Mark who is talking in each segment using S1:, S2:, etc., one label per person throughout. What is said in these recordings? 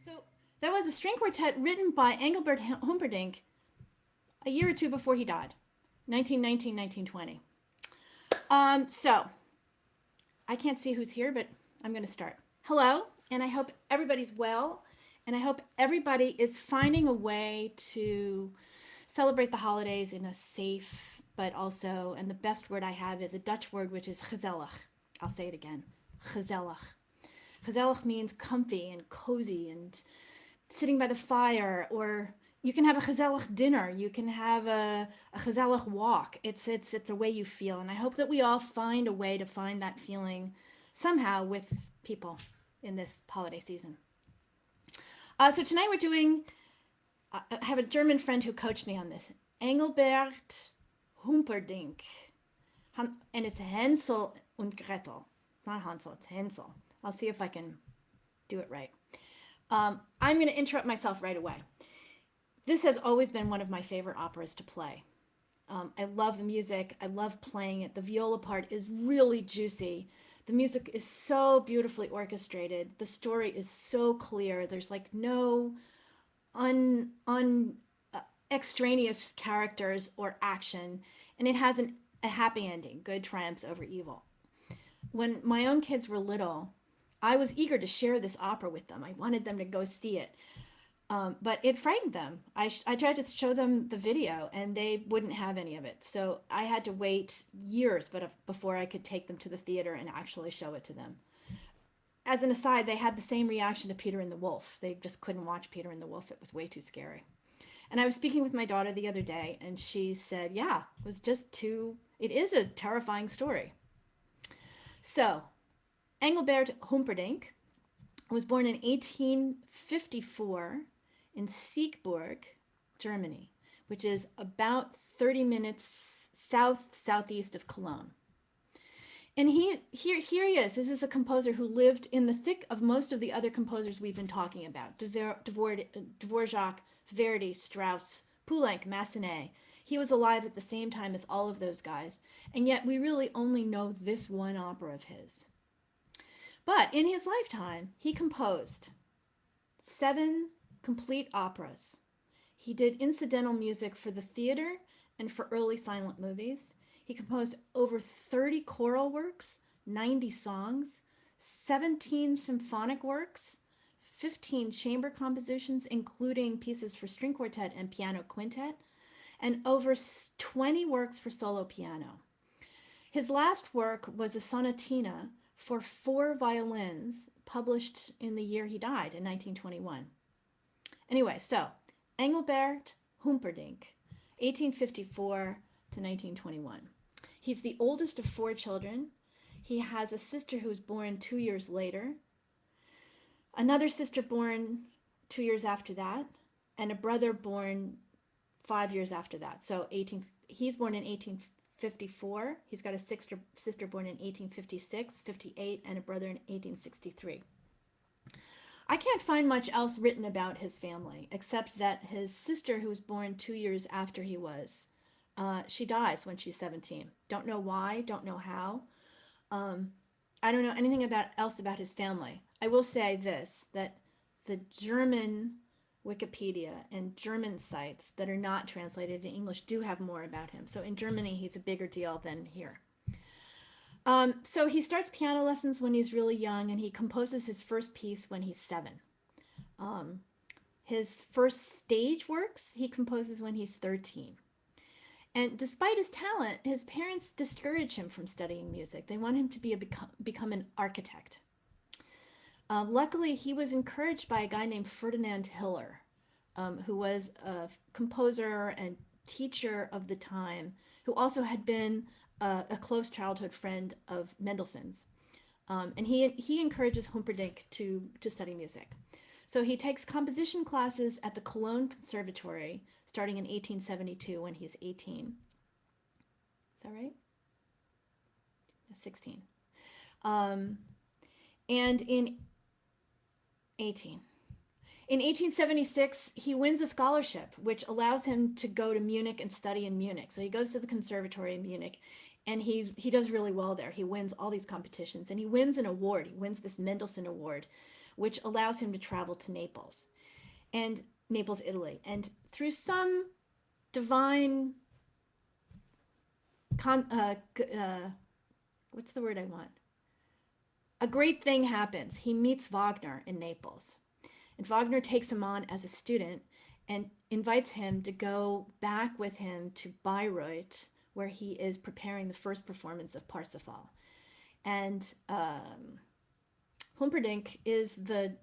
S1: So that was a string quartet written by Engelbert Humperdinck a year or two before he died, 1919, 1920. So I can't see who's here, but I'm going to start. Hello, and I hope everybody's well, and I hope everybody is finding a way to celebrate the holidays in a safe, but also, and the best word I have is a Dutch word, which is gezellig. I'll say it again, gezellig. Gezellig means comfy and cozy and sitting by the fire, or you can have a gezellig dinner. You can have a gezellig walk. It's a way you feel, and I hope that we all find a way to find that feeling somehow with people in this holiday season. So tonight we're doing. I have a German friend who coached me on this. Engelbert Humperdinck, and it's Hänsel und Gretel, not Hansel. It's Hänsel. I'll see if I can do it right. I'm going to interrupt myself right away. This has always been one of my favorite operas to play. I love the music. I love playing it. The viola part is really juicy. The music is so beautifully orchestrated. The story is so clear. There's like no extraneous characters or action, and it has a happy ending. Good triumphs over evil. When my own kids were little, I was eager to share this opera with them. I wanted them to go see it. But it frightened them. I tried to show them the video and they wouldn't have any of it. So I had to wait years before I could take them to the theater and actually show it to them. As an aside, they had the same reaction to Peter and the Wolf. They just couldn't watch Peter and the Wolf. It was way too scary. And I was speaking with my daughter the other day and she said, yeah, it is a terrifying story. So Engelbert Humperdinck was born in 1854 in Siegburg, Germany, which is about 30 minutes southeast of Cologne. And here he is. This is a composer who lived in the thick of most of the other composers we've been talking about. Dvorak, Verdi, Strauss, Poulenc, Massenet. He was alive at the same time as all of those guys. And yet we really only know this one opera of his. But in his lifetime, he composed 7 complete operas. He did incidental music for the theater and for early silent movies. He composed over 30 choral works, 90 songs, 17 symphonic works, 15 chamber compositions, including pieces for string quartet and piano quintet, and over 20 works for solo piano. His last work was a sonatina for 4 violins, published in the year he died in 1921. Anyway, so Engelbert Humperdinck, 1854 to 1921. He's the oldest of 4 children. He has a sister who was born 2 years later, another sister born 2 years after that, and a brother born 5 years after that. So he's born in 1854. He's got a sister born in 1856, 58, and a brother in 1863. I can't find much else written about his family, except that his sister, who was born 2 years after he was, she dies when she's 17. Don't know why, don't know how. I don't know anything else about his family. I will say this, that the German Wikipedia and German sites that are not translated in English do have more about him. So in Germany, he's a bigger deal than here. So he starts piano lessons when he's really young, and he composes his first piece when he's 7. Um, his first stage works he composes when he's 13. And despite his talent, his parents discourage him from studying music. They want him to become an architect. Luckily, he was encouraged by a guy named Ferdinand Hiller, who was a composer and teacher of the time, who also had been a close childhood friend of Mendelssohn's. And he encourages Humperdinck to study music. So he takes composition classes at the Cologne Conservatory starting in 1872 when he's 18. Is that right? 16. Um, and in 18. In 1876, he wins a scholarship, which allows him to go to Munich and study in Munich. So he goes to the conservatory in Munich, and he does really well there. He wins all these competitions, and he wins an award. He wins this Mendelssohn Award, which allows him to travel to Naples, Italy. And through some divine, con, what's the word I want? A great thing happens. He meets Wagner in Naples. And Wagner takes him on as a student and invites him to go back with him to Bayreuth, where he is preparing the first performance of Parsifal. And Humperdinck is the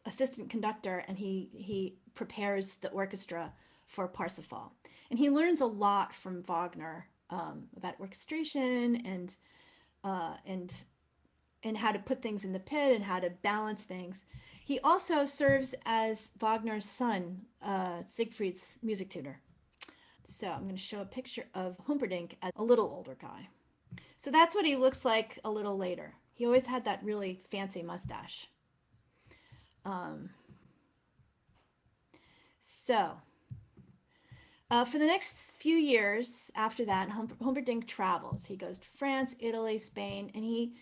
S1: assistant conductor, and he prepares the orchestra for Parsifal. And he learns a lot from Wagner about orchestration and how to put things in the pit and how to balance things. He also serves as Wagner's son, Siegfried's music tutor. So I'm going to show a picture of Humperdinck as a little older guy. So that's what he looks like a little later. He always had that really fancy mustache. Um, so for the next few years after that, Humperdinck travels. He goes to France, Italy, Spain, and he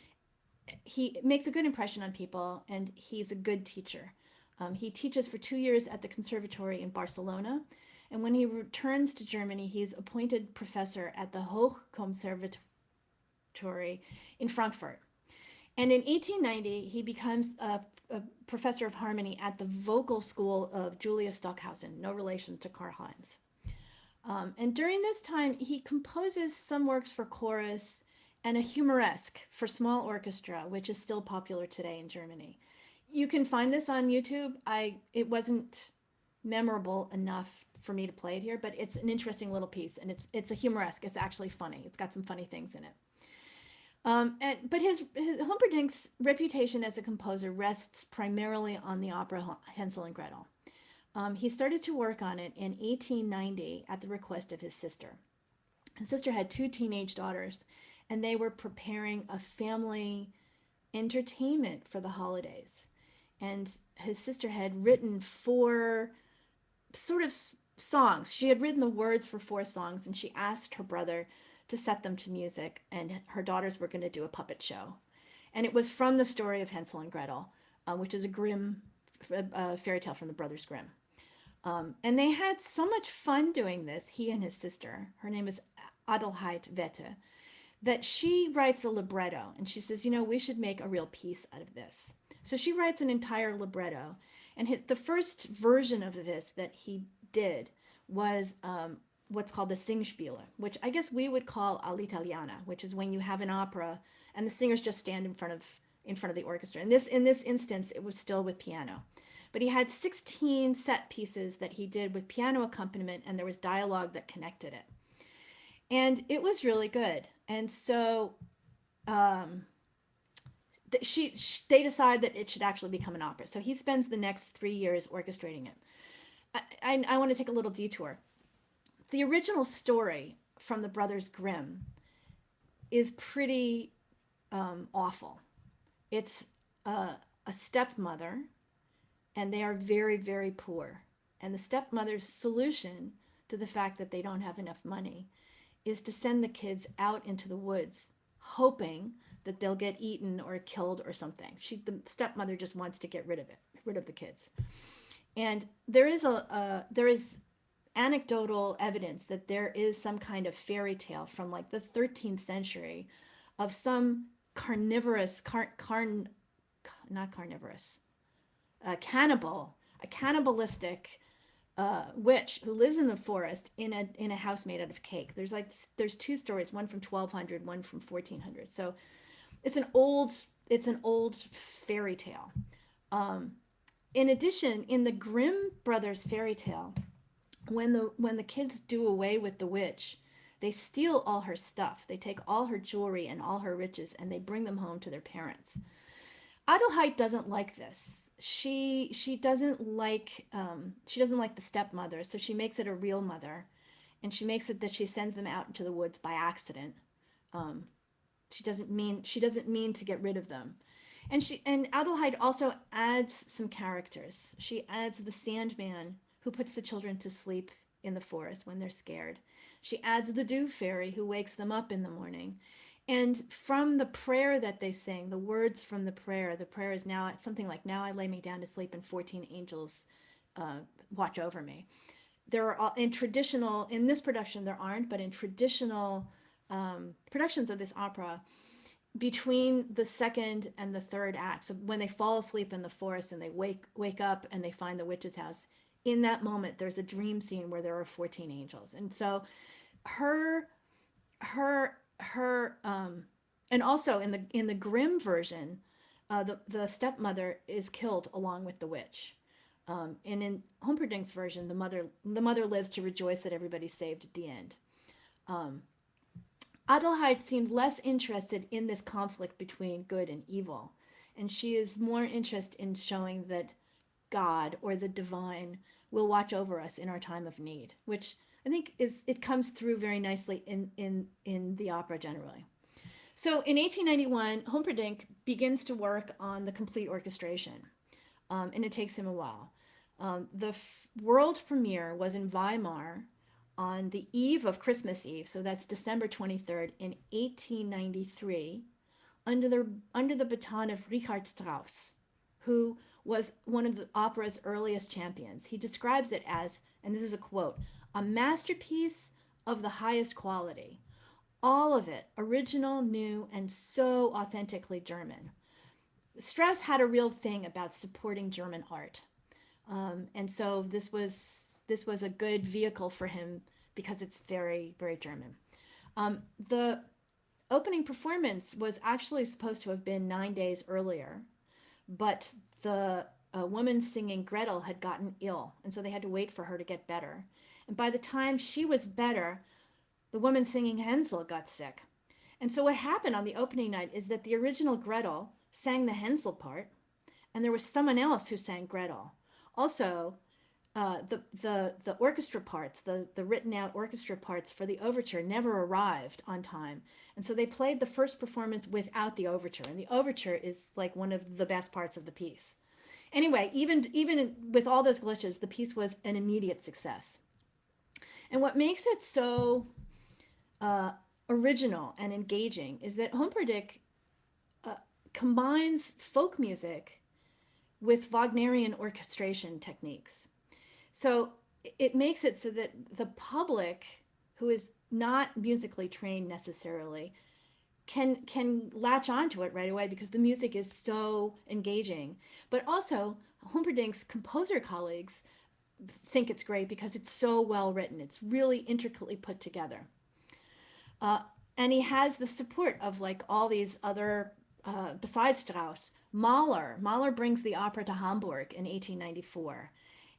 S1: makes a good impression on people, and he's a good teacher. He teaches for 2 years at the conservatory in Barcelona, and when he returns to Germany, he's appointed professor at the Hochkonservatorium in Frankfurt. And in 1890, he becomes a professor of harmony at the vocal school of Julia Stockhausen, no relation to Karl Heinz. And during this time, he composes some works for chorus and a humoresque for small orchestra, which is still popular today in Germany. You can find this on YouTube. It wasn't memorable enough for me to play it here, but it's an interesting little piece, and it's a humoresque. It's actually funny. It's got some funny things in it. But his Humperdinck's reputation as a composer rests primarily on the opera Hänsel and Gretel. He started to work on it in 1890 at the request of his sister. His sister had 2 teenage daughters, and they were preparing a family entertainment for the holidays. And his sister had written 4 sort of songs. She had written the words for 4 songs, and she asked her brother to set them to music, and her daughters were going to do a puppet show. And it was from the story of Hänsel and Gretel, which is a Grimm fairy tale from the Brothers Grimm. And they had so much fun doing this, he and his sister. Her name is Adelheid Wette, that she writes a libretto, and she says, we should make a real piece out of this. So she writes an entire libretto, and the first version of this that he did was what's called the Singspiele, which I guess we would call all'italiana, which is when you have an opera and the singers just stand in front of the orchestra. And in this instance, it was still with piano. But he had 16 set pieces that he did with piano accompaniment, and there was dialogue that connected it. And it was really good. And so they decide that it should actually become an opera. So he spends the next 3 years orchestrating it. I want to take a little detour. The original story from the Brothers Grimm is pretty awful. It's a stepmother, and they are very, very poor. And the stepmother's solution to the fact that they don't have enough money is to send the kids out into the woods, hoping that they'll get eaten or killed or something. The stepmother just wants to get rid of the kids. And there is anecdotal evidence that there is some kind of fairy tale from like the 13th century of some carnivorous, not carnivorous, cannibal, a cannibalistic witch who lives in the forest in a house made out of cake. There's two stories, one from 1200, one from 1400. So it's an old fairy tale. Um, in addition, in the Grimm brothers fairy tale, when the kids do away with the witch, they steal all her stuff. They take all her jewelry and all her riches, and they bring them home to their parents. Adelheid doesn't like this. She doesn't like the stepmother, so she makes it a real mother, and she makes it that she sends them out into the woods by accident. Um, she doesn't mean to get rid of them. And Adelheid also adds some characters. She adds the Sandman who puts the children to sleep in the forest when they're scared. She adds the Dew Fairy who wakes them up in the morning. And from the prayer that they sing, the words from the prayer is now something like, "Now I lay me down to sleep, and 14 angels watch over me." There are in this production there aren't, but in traditional productions of this opera, between the second and the third act, so when they fall asleep in the forest and they wake up and they find the witch's house, in that moment there's a dream scene where there are 14 angels. And so her her and also in the Grimm version, the stepmother is killed along with the witch. And in Humperdinck's version, the mother lives to rejoice that everybody's saved at the end. Um, Adelheid seems less interested in this conflict between good and evil, and she is more interested in showing that God or the divine will watch over us in our time of need, which I think it comes through very nicely in the opera generally. So in 1891, Humperdinck begins to work on the complete orchestration, and it takes him a while. The world premiere was in Weimar on the eve of Christmas Eve, so that's December 23rd in 1893, under the baton of Richard Strauss, who was one of the opera's earliest champions. He describes it as, and this is a quote, "a masterpiece of the highest quality. All of it original, new, and so authentically German." Strauss had a real thing about supporting German art. And so this was a good vehicle for him because it's very, very German. The opening performance was actually supposed to have been 9 days earlier, but the woman singing Gretel had gotten ill, and so they had to wait for her to get better. And by the time she was better, the woman singing Hänsel got sick. And so what happened on the opening night is that the original Gretel sang the Hänsel part, and there was someone else who sang Gretel. Also, the orchestra parts, the written out orchestra parts for the overture never arrived on time, and so they played the first performance without the overture. And the overture is like one of the best parts of the piece. Anyway, even with all those glitches, the piece was an immediate success. And what makes it so uh, original and engaging is that Humperdinck uh, combines folk music with Wagnerian orchestration techniques. So it makes it so that the public, who is not musically trained necessarily, can latch onto it right away because the music is so engaging. But also, Humperdinck's composer colleagues think it's great because it's so well written. It's really intricately put together. Uh, and he has the support of like all these other, besides Strauss, Mahler. Mahler brings the opera to Hamburg in 1894.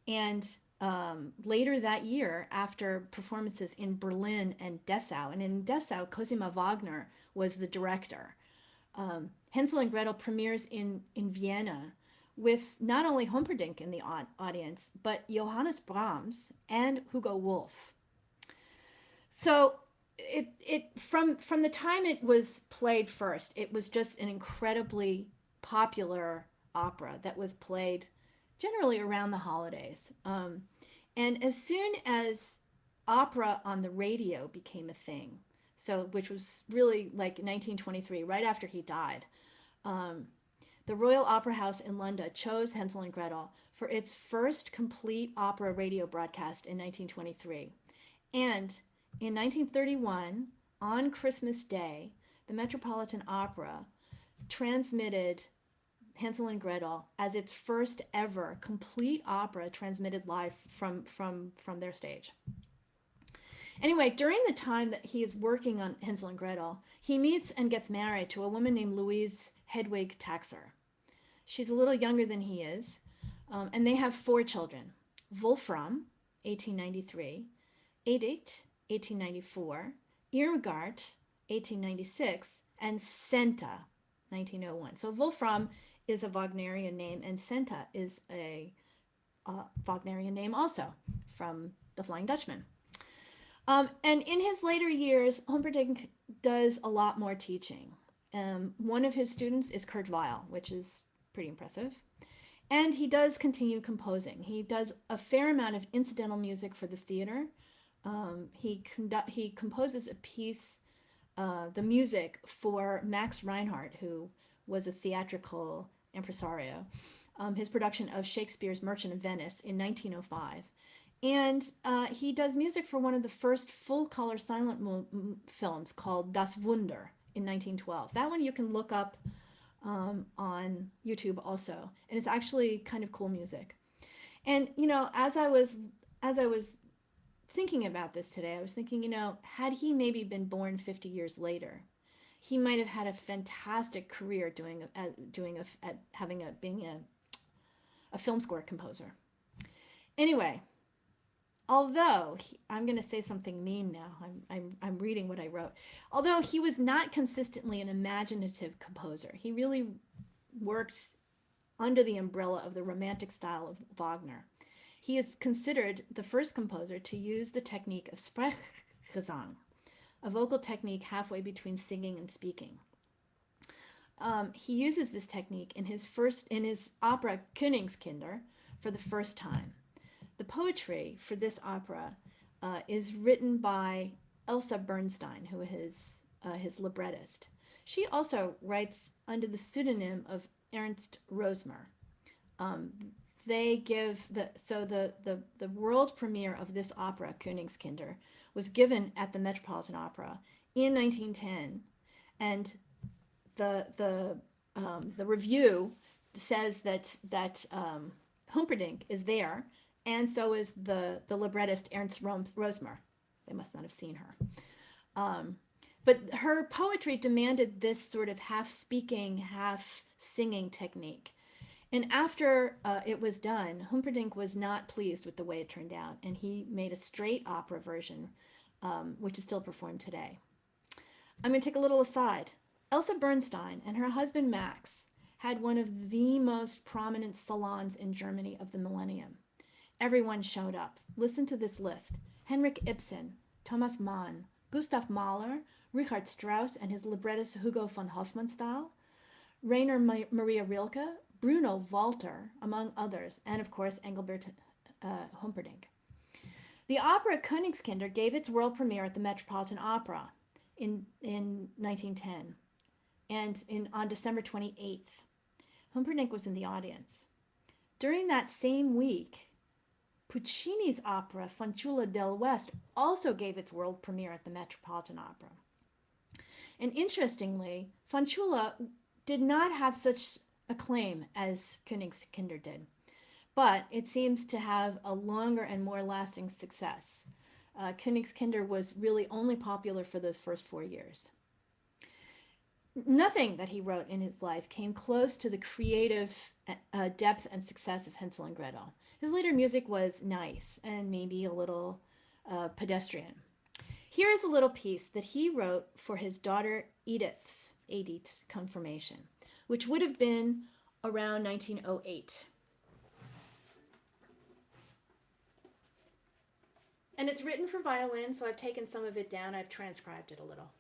S1: And later that year, after performances in Berlin and Dessau, and in Dessau, Cosima Wagner was the director. Hänsel and Gretel premieres in Vienna with not only Humperdinck in the audience, but Johannes Brahms and Hugo Wolf. So from the time it was played first, it was just an incredibly popular opera that was played generally around the holidays. And as soon as opera on the radio became a thing, so which was really like 1923, right after he died, um, the Royal Opera House in London chose Hänsel and Gretel for its first complete opera radio broadcast in 1923. And in 1931, on Christmas Day, the Metropolitan Opera transmitted Hänsel and Gretel as its first ever complete opera transmitted live from their stage. Anyway, during the time that he is working on Hänsel and Gretel, he meets and gets married to a woman named Louise Hedwig Taxer. She's a little younger than he is, and they have 4 children. Wolfram, 1893, Edith, 1894, Irmgard, 1896, and Senta, 1901. So Wolfram is a Wagnerian name, and Senta is a Wagnerian name also from The Flying Dutchman. And in his later years, Humperdinck does a lot more teaching. One of his students is Kurt Weill, which is pretty impressive. And he does continue composing. He does a fair amount of incidental music for the theater. He composes a piece, the music for Max Reinhardt, who was a theatrical impresario, his production of Shakespeare's Merchant of Venice in 1905. And he does music for one of the first full-color silent films called Das Wunder in 1912. That one you can look up on YouTube also, and it's actually kind of cool music. And as I was thinking about this today, I was thinking, had he maybe been born 50 years later, he might have had a fantastic career being a film score composer. Anyway, although I'm going to say something mean now, I'm reading what I wrote. Although he was not consistently an imaginative composer, he really worked under the umbrella of the romantic style of Wagner. He is considered the first composer to use the technique of Sprechgesang, a vocal technique halfway between singing and speaking. He uses this technique in his opera Königskinder for the first time. The poetry for this opera is written by Elsa Bernstein, who is his librettist. She also writes under the pseudonym of Ernst Rosmer. They give the world premiere of this opera, Königskinder, was given at the Metropolitan Opera in 1910, and the review says that Humperdinck is there, and so is the librettist Ernst Rosmer. They must not have seen her. But her poetry demanded this sort of half-speaking, half-singing technique. And after it was done, Humperdinck was not pleased with the way it turned out, and he made a straight opera version, which is still performed today. I'm going to take a little aside. Elsa Bernstein and her husband Max had one of the most prominent salons in Germany of the millennium. Everyone showed up. Listen to this list: Henrik Ibsen, Thomas Mann, Gustav Mahler, Richard Strauss and his librettist Hugo von Hofmannsthal, Rainer Maria Rilke, Bruno Walter, among others, and of course Engelbert Humperdinck. The opera Königskinder gave its world premiere at the Metropolitan Opera in 1910, and on December 28th. Humperdinck was in the audience. During that same week, Puccini's opera Fanciulla del West also gave its world premiere at the Metropolitan Opera. And interestingly, Fanciulla did not have such acclaim as Königskinder did, but it seems to have a longer and more lasting success. Königskinder was really only popular for those first 4 years. Nothing that he wrote in his life came close to the creative depth and success of Hänsel and Gretel. His later music was nice and maybe a little pedestrian. Here is a little piece that he wrote for his daughter Edith's confirmation, which would have been around 1908. And it's written for violin, so I've taken some of it down. I've transcribed it a little.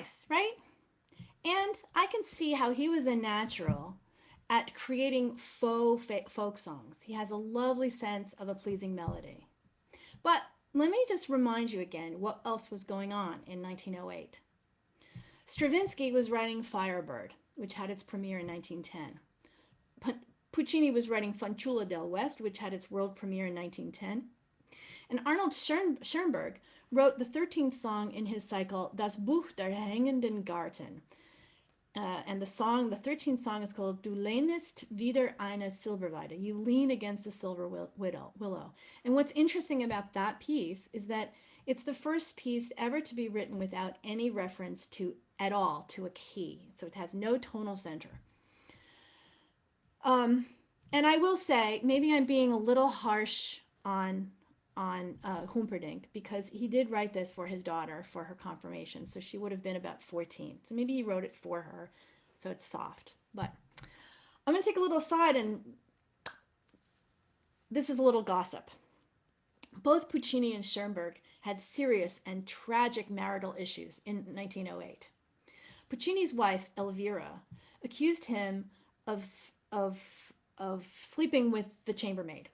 S1: nice, right? And I can see how he was a natural at creating folk songs. He has a lovely sense of a pleasing melody. But let me just remind you again what else was going on in 1908. Stravinsky was writing Firebird, which had its premiere in 1910. Puccini was writing Fanciulla del West, which had its world premiere in 1910. And Arnold Schoenberg wrote the 13th song in his cycle Das Buch der hängenden Garten. And the 13th song is called Du lehnest wider eine Silberweide. You lean against a silver willow. And what's interesting about that piece is that it's the first piece ever to be written without any reference to at all to a key. So it has no tonal center. And I will say, maybe I'm being a little harsh on Humperdinck, because he did write this for his daughter for her confirmation. So she would have been about 14. So maybe he wrote it for her. So it's soft. But I'm going to take a little aside, and this is a little gossip. Both Puccini and Schoenberg had serious and tragic marital issues in 1908. Puccini's wife, Elvira, accused him of sleeping with the chambermaid.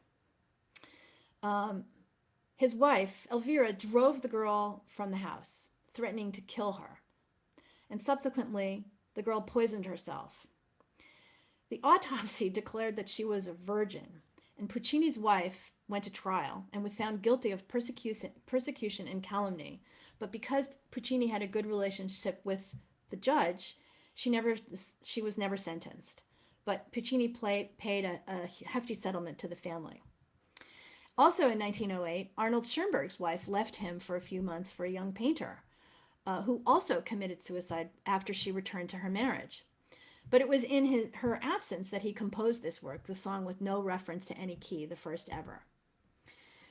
S1: His wife, Elvira, drove the girl from the house, threatening to kill her. And subsequently, the girl poisoned herself. The autopsy declared that she was a virgin, and Puccini's wife went to trial and was found guilty of persecution and calumny. But because Puccini had a good relationship with the judge, she was never sentenced. But Puccini paid a hefty settlement to the family. Also in 1908, Arnold Schoenberg's wife left him for a few months for a young painter, who also committed suicide after she returned to her marriage. But it was in her absence that he composed this work, the song with no reference to any key, the first ever.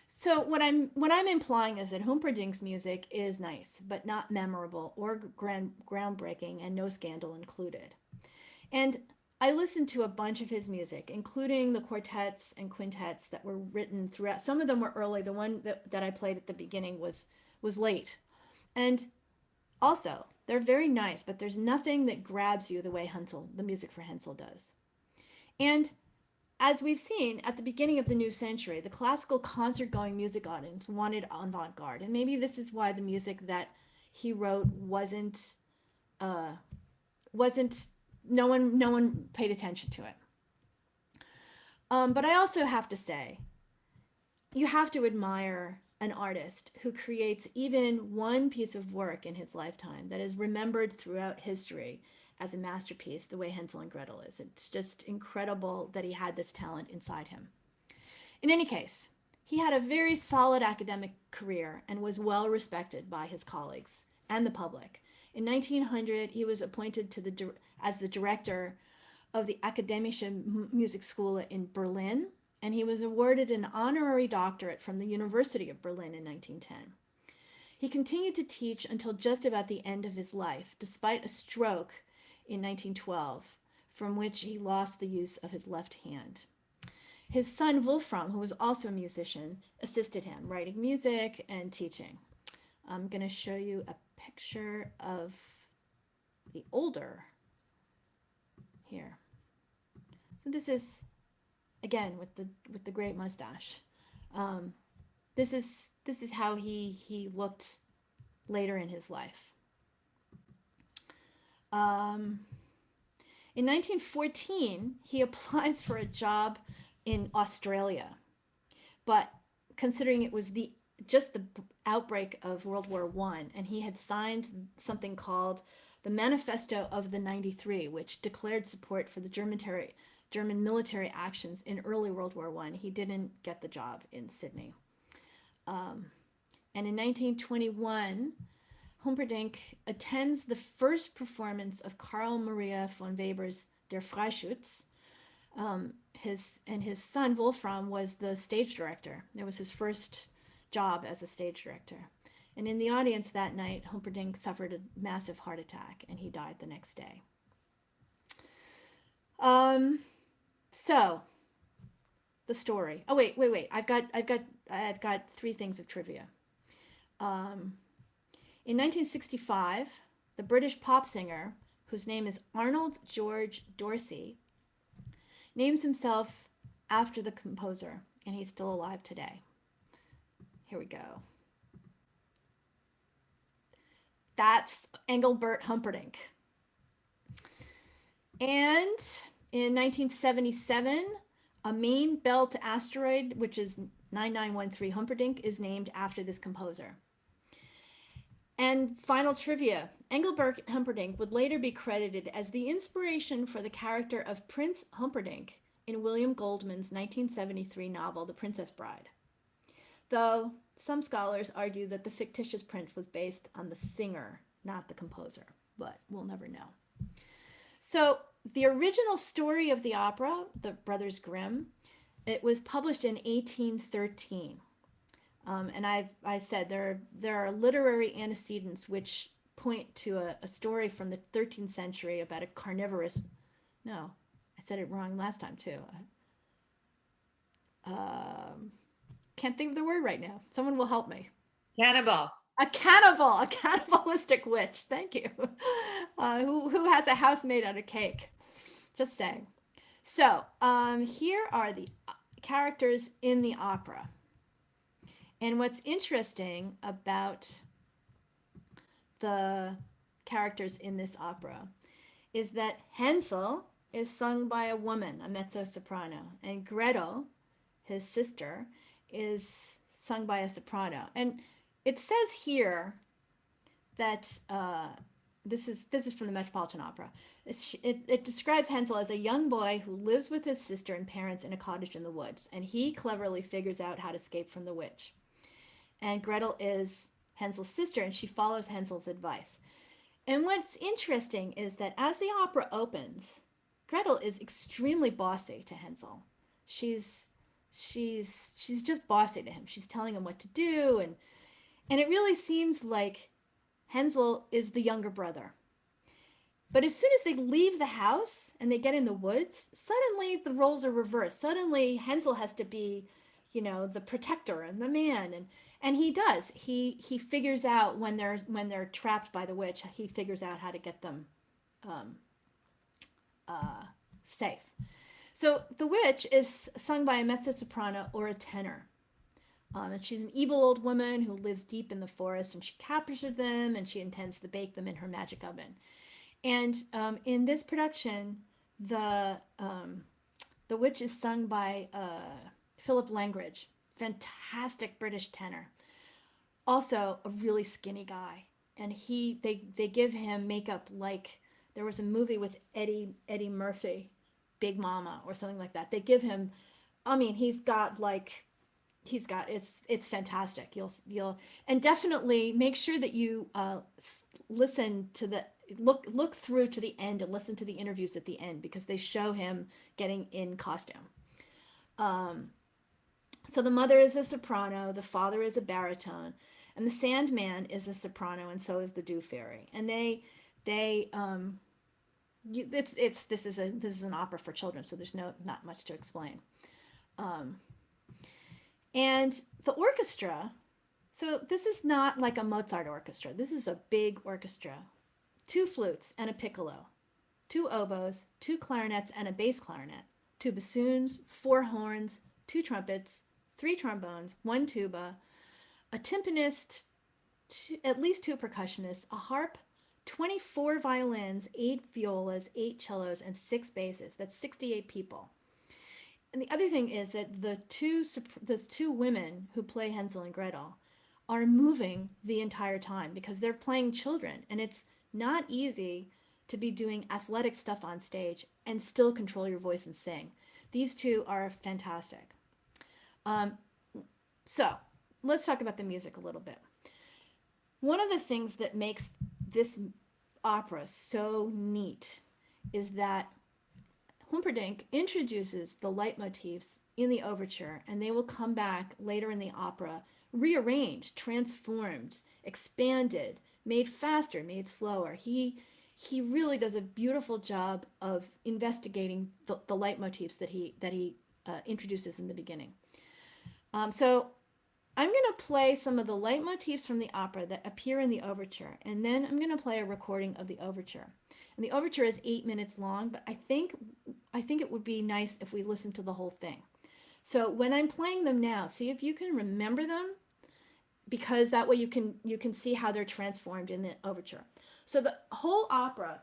S1: So what I'm implying is that Humperdinck's music is nice, but not memorable or groundbreaking, and no scandal included. And I listened to a bunch of his music, including the quartets and quintets that were written throughout. Some of them were early. The one that I played at the beginning was late. And also, they're very nice, but there's nothing that grabs you the way the music for Hänsel does. And as we've seen at the beginning of the new century, the classical concert-going music audience wanted avant-garde. And maybe this is why the music that he wrote wasn't no one paid attention to it. But I also have to say, you have to admire an artist who creates even one piece of work in his lifetime that is remembered throughout history as a masterpiece, the way Hänsel and Gretel is. It's just incredible that he had this talent inside him. In any case, he had a very solid academic career and was well respected by his colleagues and the public. In 1900, he was appointed as the director of the Akademische Musikschule in Berlin, and he was awarded an honorary doctorate from the University of Berlin in 1910. He continued to teach until just about the end of his life, despite a stroke in 1912, from which he lost the use of his left hand. His son Wolfram, who was also a musician, assisted him, writing music and teaching. I'm going to show you a picture of the older here. So this is, again, with the great mustache. This is how he looked later in his life. In 1914, he applies for a job in Australia, but considering it was just the outbreak of World War I, and he had signed something called the Manifesto of the 93, which declared support for the German military actions in early World War I, he didn't get the job in Sydney. And in 1921, Humperdinck attends the first performance of Karl Maria von Weber's Der Freischütz. His son Wolfram was the stage director. It was his first job as a stage director. And in the audience that night, Humperdinck suffered a massive heart attack and he died the next day. So the story. Oh, wait. I've got three things of trivia. In 1965, the British pop singer, whose name is Arnold George Dorsey, names himself after the composer, and he's still alive today. Here we go. That's Engelbert Humperdinck. And in 1977, a main belt asteroid, which is 9913 Humperdinck, is named after this composer. And final trivia, Engelbert Humperdinck would later be credited as the inspiration for the character of Prince Humperdinck in William Goldman's 1973 novel, The Princess Bride. Though some scholars argue that the fictitious prince was based on the singer, not the composer, but we'll never know. So the original story of the opera, The Brothers Grimm, it was published in 1813. And I said there are literary antecedents which point to a story from the 13th century about a carnivorous. No, I said it wrong last time too. Can't think of the word right now. Someone will help me.
S2: Cannibal.
S1: A cannibal, a cannibalistic witch. Thank you. Who has a house made out of cake? Just saying. So here are the characters in the opera. And what's interesting about the characters in this opera is that Hänsel is sung by a woman, a mezzo-soprano, and Gretel, his sister, is sung by a soprano. And it says here that this is from the Metropolitan Opera. It describes Hänsel as a young boy who lives with his sister and parents in a cottage in the woods, and he cleverly figures out how to escape from the witch. And Gretel is Hänsel's sister, and she follows Hänsel's advice. And what's interesting is that as the opera opens, Gretel is extremely bossy to Hänsel. She's just bossy to him. She's telling him what to do, and it really seems like Hänsel is the younger brother. But as soon as they leave the house and they get in the woods, suddenly the roles are reversed. Suddenly Hänsel has to be, the protector and the man, and he does. He figures out when they're trapped by the witch. He figures out how to get them safe. So the witch is sung by a mezzo-soprano or a tenor. And she's an evil old woman who lives deep in the forest, and she captures them, and she intends to bake them in her magic oven. And in this production, the witch is sung by Philip Langridge, fantastic British tenor. Also a really skinny guy, and they give him makeup like there was a movie with Eddie Murphy, Big Mama or something like that. They give him, it's fantastic. You'll and definitely make sure that you listen to the look through to the end and listen to the interviews at the end, because they show him getting in costume. So the mother is a soprano, the father is a baritone, and the Sandman is a soprano, and so is the Dew Fairy. And this is an opera for children, so there's not much to explain. And the orchestra, so this is not like a Mozart orchestra. This is a big orchestra. 2 flutes and a piccolo, 2 oboes, 2 clarinets and a bass clarinet, 2 bassoons, 4 horns, 2 trumpets, 3 trombones, 1 tuba, a timpanist, at least 2 percussionists, a harp, 24 violins, 8 violas, 8 cellos, and 6 basses. That's 68 people. And the other thing is that the two women who play Hänsel and Gretel are moving the entire time because they're playing children, and it's not easy to be doing athletic stuff on stage and still control your voice and sing. These two are fantastic. So let's talk about the music a little bit. One of the things that makes this opera so neat is that Humperdinck introduces the leitmotifs in the overture, and they will come back later in the opera, rearranged, transformed, expanded, made faster, made slower. He really does a beautiful job of investigating the leitmotifs that he introduces in the beginning. So I'm going to play some of the leitmotifs from the opera that appear in the overture, and then I'm going to play a recording of the overture. And the overture is 8 minutes long, but I think it would be nice if we listened to the whole thing. So when I'm playing them now, see if you can remember them, because that way you can see how they're transformed in the overture. So the whole opera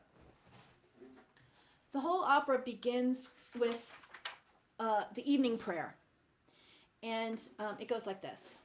S1: begins with the evening prayer, and it goes like this.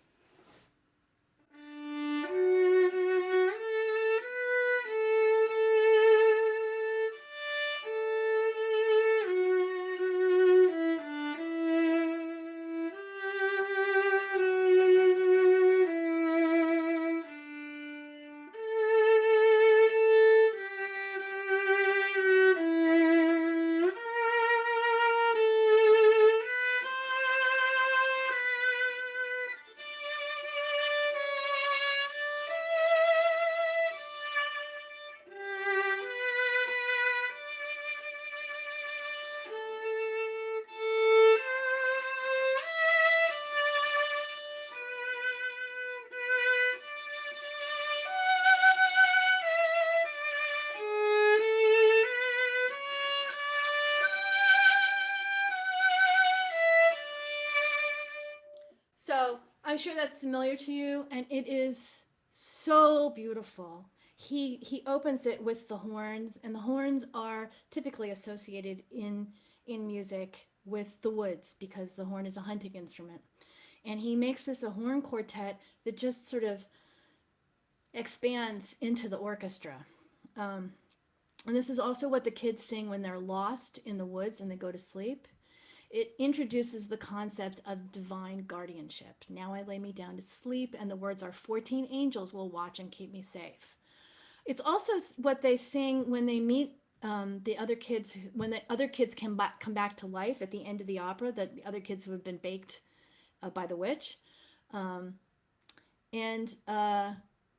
S1: So I'm sure that's familiar to you, and it is so beautiful. He opens it with the horns, and the horns are typically associated in music with the woods because the horn is a hunting instrument. And he makes this a horn quartet that just sort of expands into the orchestra. Um, and this is also what the kids sing when they're lost in the woods and they go to sleep. It introduces the concept of divine guardianship. Now I lay me down to sleep, and the words are 14 angels will watch and keep me safe. It's also what they sing when they meet the other kids, when the other kids come back to life at the end of the opera, that the other kids who have been baked by the witch. Um, and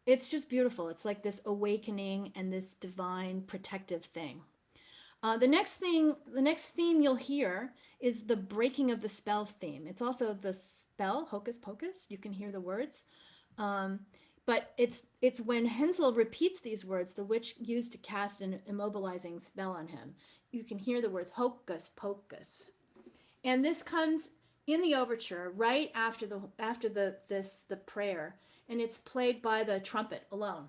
S1: it's just beautiful. It's like this awakening and this divine protective thing. The next theme you'll hear is the breaking of the spell theme. It's also the spell, hocus pocus. You can hear the words. Um, but it's when Hänsel repeats these words, the witch used to cast an immobilizing spell on him. You can hear the words hocus pocus. And this comes in the overture right after the prayer, and it's played by the trumpet alone.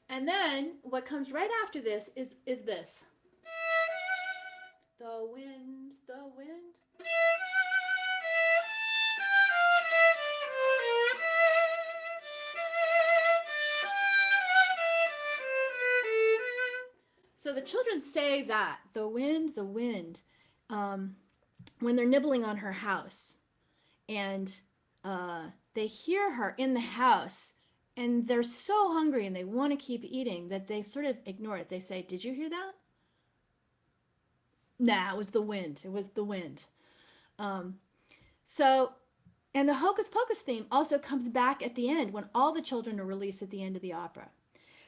S1: And then what comes right after this is this. The wind, the wind. So the children say that, the wind, um, when they're nibbling on her house. And they hear her in the house, and they're so hungry and they want to keep eating that they sort of ignore it. They say, "Did you hear that?" Nah, it was the wind. It was the wind. Um, so, and the Hocus Pocus theme also comes back at the end when all the children are released at the end of the opera.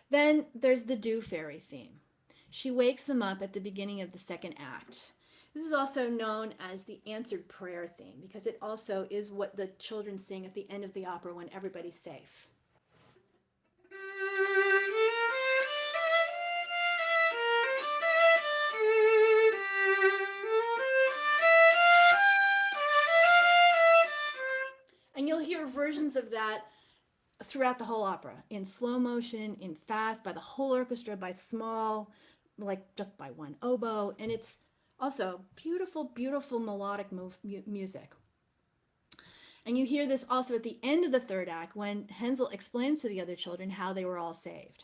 S1: Then there's the Dew Fairy theme. She wakes them up at the beginning of the second act. This is also known as the answered prayer theme because it also is what the children sing at the end of the opera when everybody's safe. And you'll hear versions of that throughout the whole opera, in slow motion, in fast, by the whole orchestra, by small, like just by one oboe. And it's also beautiful, beautiful melodic music. And you hear this also at the end of the third act when Hänsel explains to the other children how they were all saved.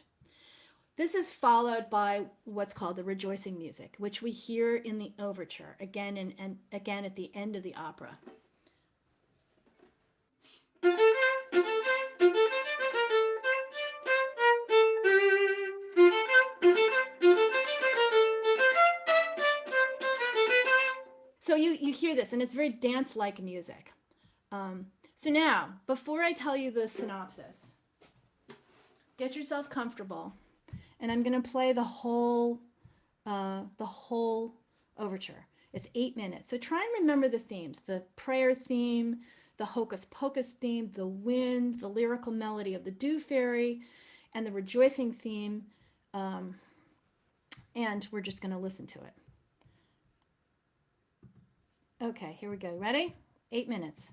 S1: This is followed by what's called the rejoicing music, which we hear in the overture, again and again at the end of the opera. So you hear this, and it's very dance-like music. So now, before I tell you the synopsis, get yourself comfortable, and I'm going to play the whole the whole overture. It's 8 minutes. So try and remember the themes: the prayer theme, the hocus pocus theme, the wind, the lyrical melody of the dew fairy, and the rejoicing theme. Um, and we're just going to listen to it. Okay, here we go. Ready? 8 minutes.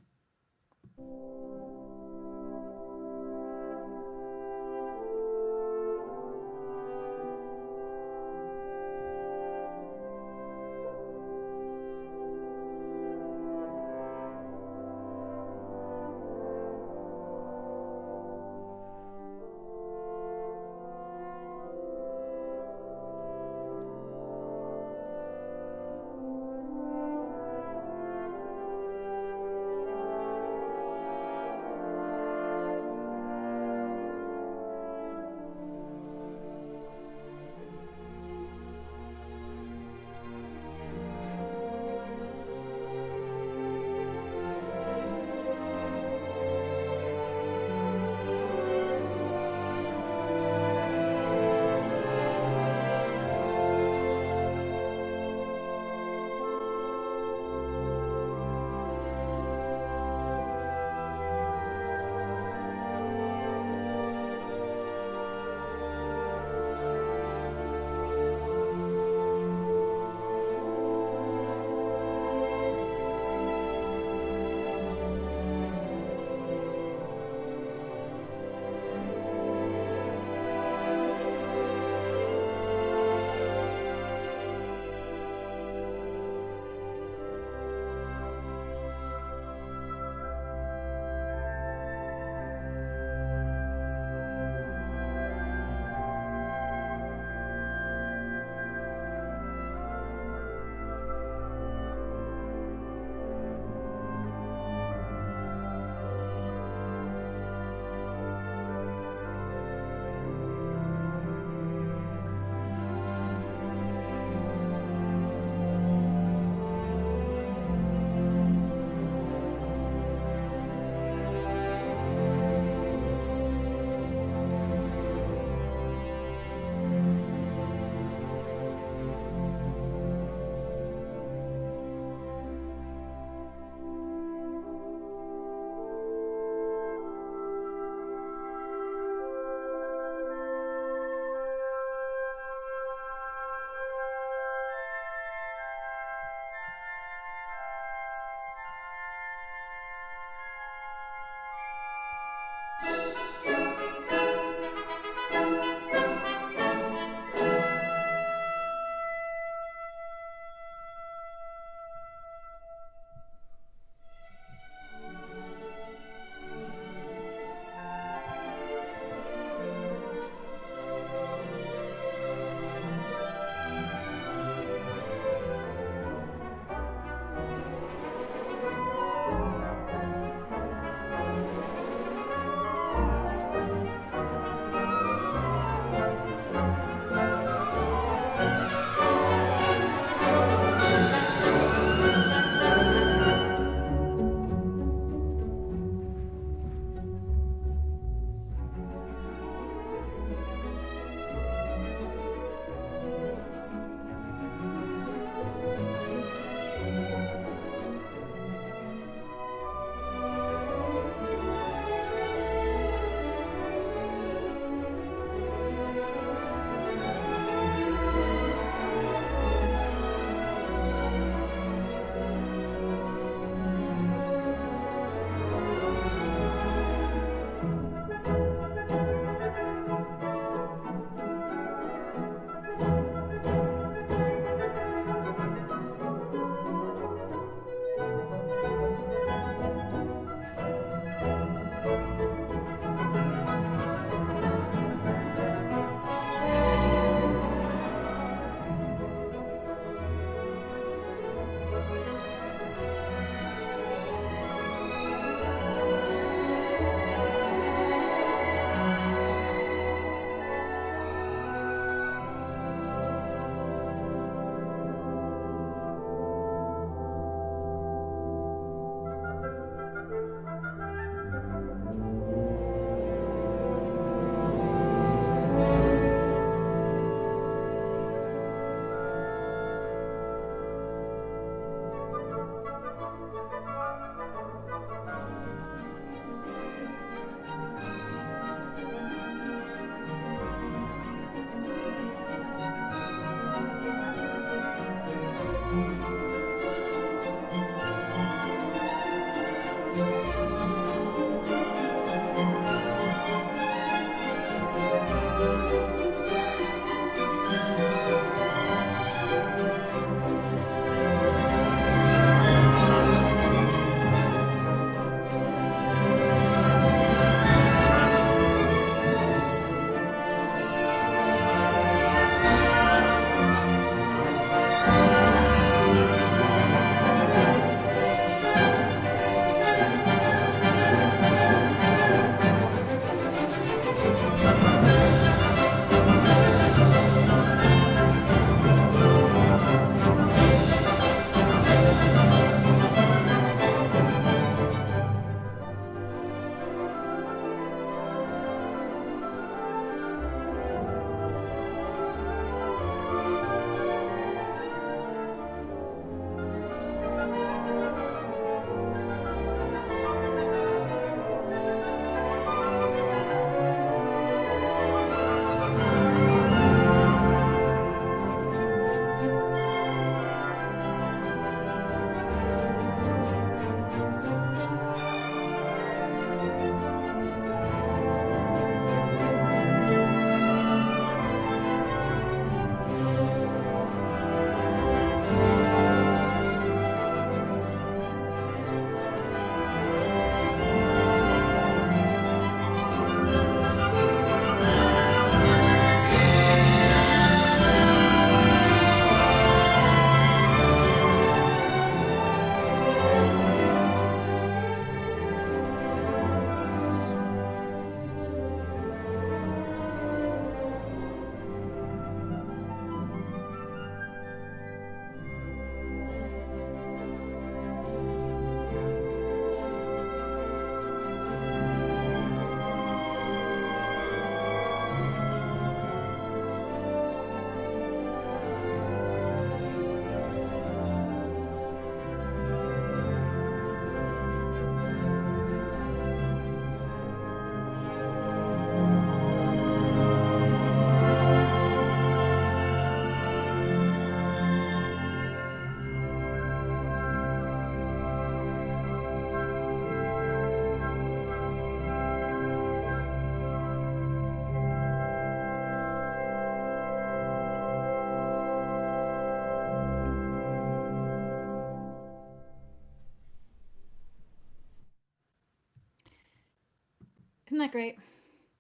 S1: Isn't that great?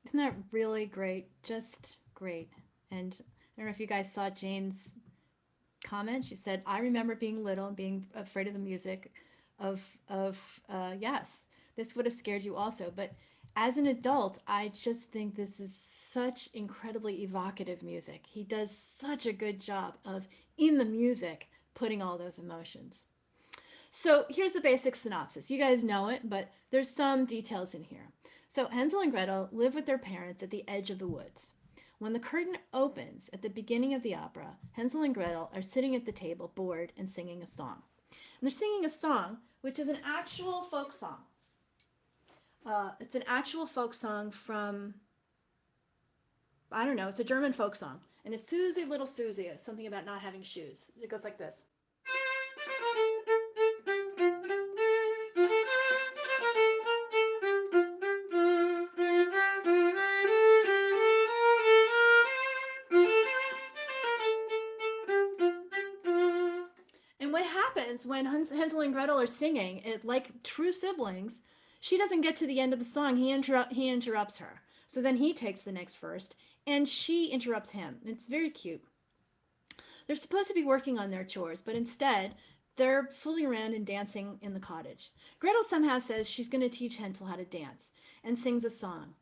S1: Isn't that really great? Just great. And I don't know if you guys saw Jane's comment. She said, "I remember being little and being afraid of the music. Yes, this would have scared you also. But as an adult, I just think this is such incredibly evocative music. He does such a good job of in the music putting all those emotions." So here's the basic synopsis. You guys know it, but there's some details in here. So Hänsel and Gretel live with their parents at the edge of the woods. When the curtain opens at the beginning of the opera, Hänsel and Gretel are sitting at the table, bored, and singing a song. And they're singing a song which is an actual folk song. It's an actual folk song from, I don't know, it's a German folk song. And it's Susie, Little Susie, something about not having shoes. It goes like this. And what happens when Hänsel and Gretel are singing, it, like true siblings, she doesn't get to the end of the song. He interrupts her. So then he takes the next verse, and she interrupts him. It's very cute. They're supposed to be working on their chores, but instead, they're fooling around and dancing in the cottage. Gretel somehow says she's going to teach Hänsel how to dance and sings a song.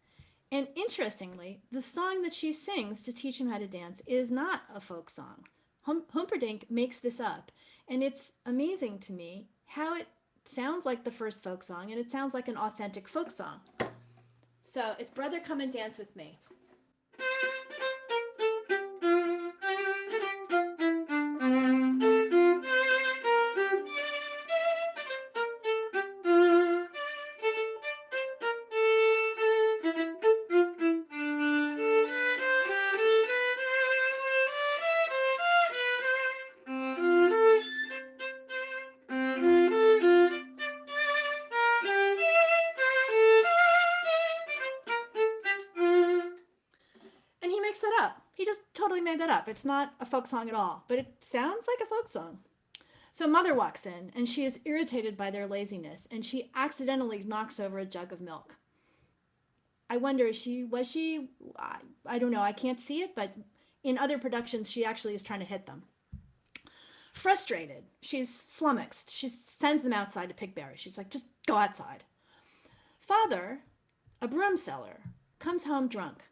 S1: And interestingly, the song that she sings to teach him how to dance is not a folk song. Humperdinck makes this up, and it's amazing to me how it sounds like the first folk song, and it sounds like an authentic folk song. So it's Brother Come and Dance with Me. That up. He just totally made that up. It's not a folk song at all, but it sounds like a folk song. So Mother walks in, and she is irritated by their laziness, and she accidentally knocks over a jug of milk. I wonder, was she? I don't know. I can't see it, but in other productions, she actually is trying to hit them. Frustrated, she's flummoxed. She sends them outside to pick berries. She's like, just go outside. Father, a broom seller, comes home drunk.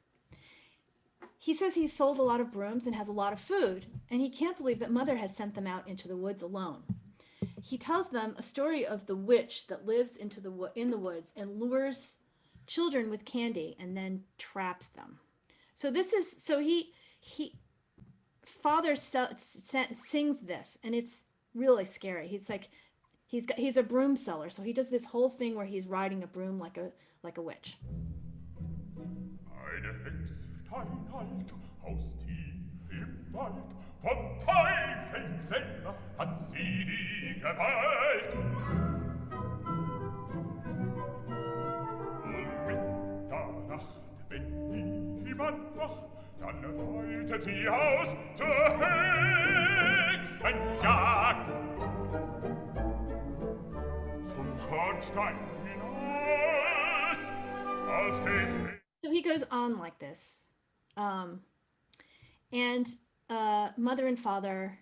S1: He says he's sold a lot of brooms and has a lot of food, and he can't believe that Mother has sent them out into the woods alone. He tells them a story of the witch that lives in the woods and lures children with candy and then traps them. So Father sings this, and it's really scary. He's like, he's a broom seller, so he does this whole thing where he's riding a broom like a witch.
S2: Eine Hex steinalt haust hier im Wald, vom Teufel selber hat sie Gewalt. Um Mitternacht, wenn niemand wacht, dann reitet sie aus zur Hexenjagd. Zum Schornstein hinaus, aus dem...
S1: So he goes on like this. And Mother and Father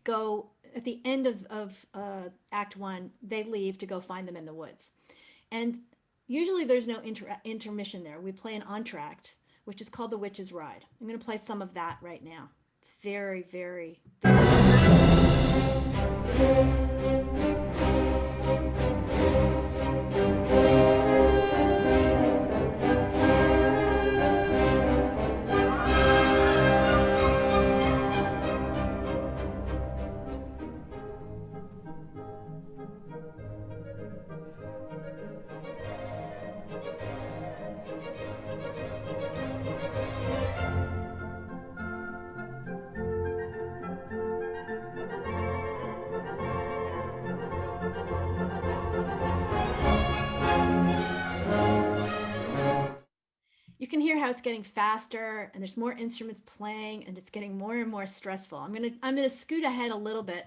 S1: go, at the end of Act 1, they leave to go find them in the woods. And usually there's no intermission there. We play an entr'acte, which is called The Witch's Ride. I'm going to play some of that right now. It's very, very... You can hear how it's getting faster, and there's more instruments playing, and it's getting more and more stressful. I'm gonna scoot ahead a little bit.